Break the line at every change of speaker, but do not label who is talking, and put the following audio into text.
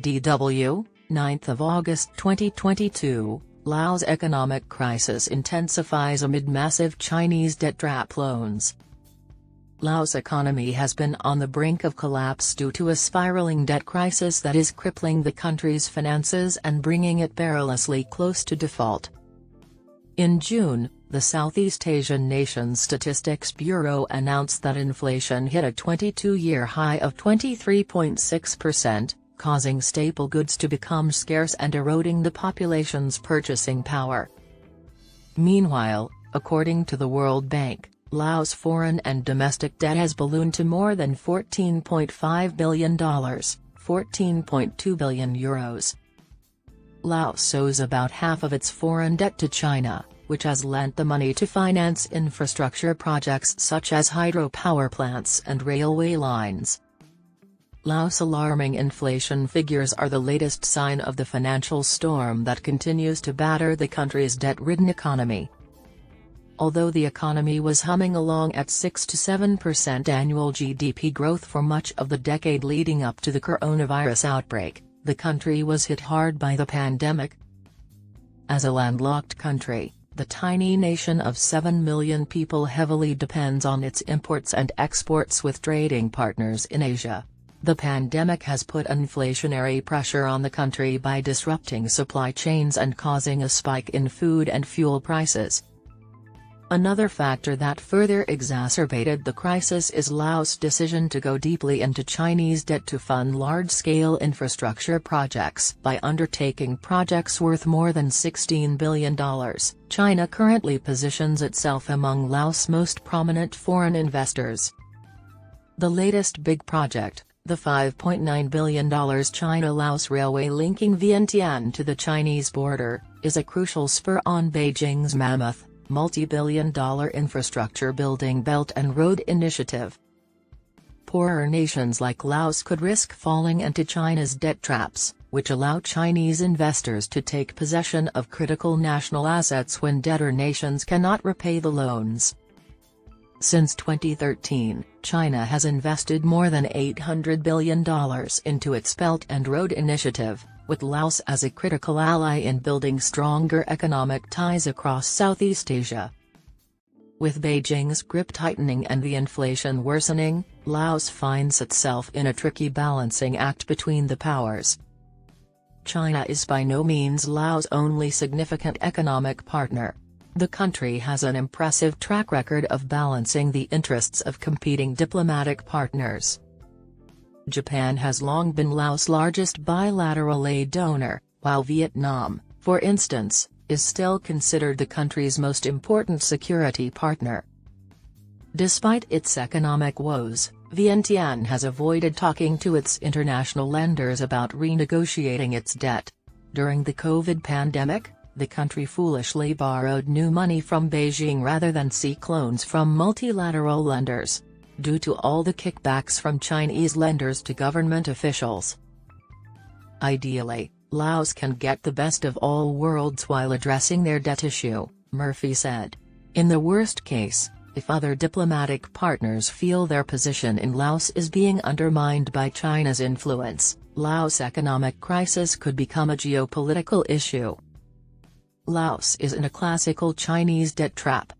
DW, 9th of August 2022, Laos economic crisis intensifies amid massive Chinese debt trap loans. Laos' economy has been on the brink of collapse due to a spiraling debt crisis that is crippling the country's finances and bringing it perilously close to default. In June, the Southeast Asian nation's Statistics Bureau announced that inflation hit a 22-year high of 23.6%, causing staple goods to become scarce and eroding the population's purchasing power. Meanwhile, according to the World Bank, Laos' foreign and domestic debt has ballooned to more than $14.5 billion, €14.2 billion. Laos owes about half of its foreign debt to China, which has lent the money to finance infrastructure projects such as hydropower plants and railway lines. Laos' alarming inflation figures are the latest sign of the financial storm that continues to batter the country's debt-ridden economy. Although the economy was humming along at 6 to 7% annual GDP growth for much of the decade leading up to the coronavirus outbreak, the country was hit hard by the pandemic. As a landlocked country, the tiny nation of 7 million people heavily depends on its imports and exports with trading partners in Asia. The pandemic has put inflationary pressure on the country by disrupting supply chains and causing a spike in food and fuel prices. Another factor that further exacerbated the crisis is Laos' decision to go deeply into Chinese debt to fund large-scale infrastructure projects. By undertaking projects worth more than $16 billion, China currently positions itself among Laos' most prominent foreign investors. The latest big project, the $5.9 billion China-Laos railway linking Vientiane to the Chinese border, is a crucial spur on Beijing's mammoth, multi-billion-dollar infrastructure building Belt and Road Initiative. Poorer nations like Laos could risk falling into China's debt traps, which allow Chinese investors to take possession of critical national assets when debtor nations cannot repay the loans. Since 2013, China has invested more than $800 billion into its Belt and Road Initiative, with Laos as a critical ally in building stronger economic ties across Southeast Asia. With Beijing's grip tightening and the inflation worsening, Laos finds itself in a tricky balancing act between the powers. China is by no means Laos' only significant economic partner. The country has an impressive track record of balancing the interests of competing diplomatic partners. Japan has long been Laos' largest bilateral aid donor, while Vietnam, for instance, is still considered the country's most important security partner. Despite its economic woes, Vientiane has avoided talking to its international lenders about renegotiating its debt. During the COVID pandemic, the country foolishly borrowed new money from Beijing rather than seek loans from multilateral lenders, due to all the kickbacks from Chinese lenders to government officials. Ideally, Laos can get the best of all worlds while addressing their debt issue, Murphy said. In the worst case, if other diplomatic partners feel their position in Laos is being undermined by China's influence, Laos' economic crisis could become a geopolitical issue. Laos is in a classical Chinese debt trap.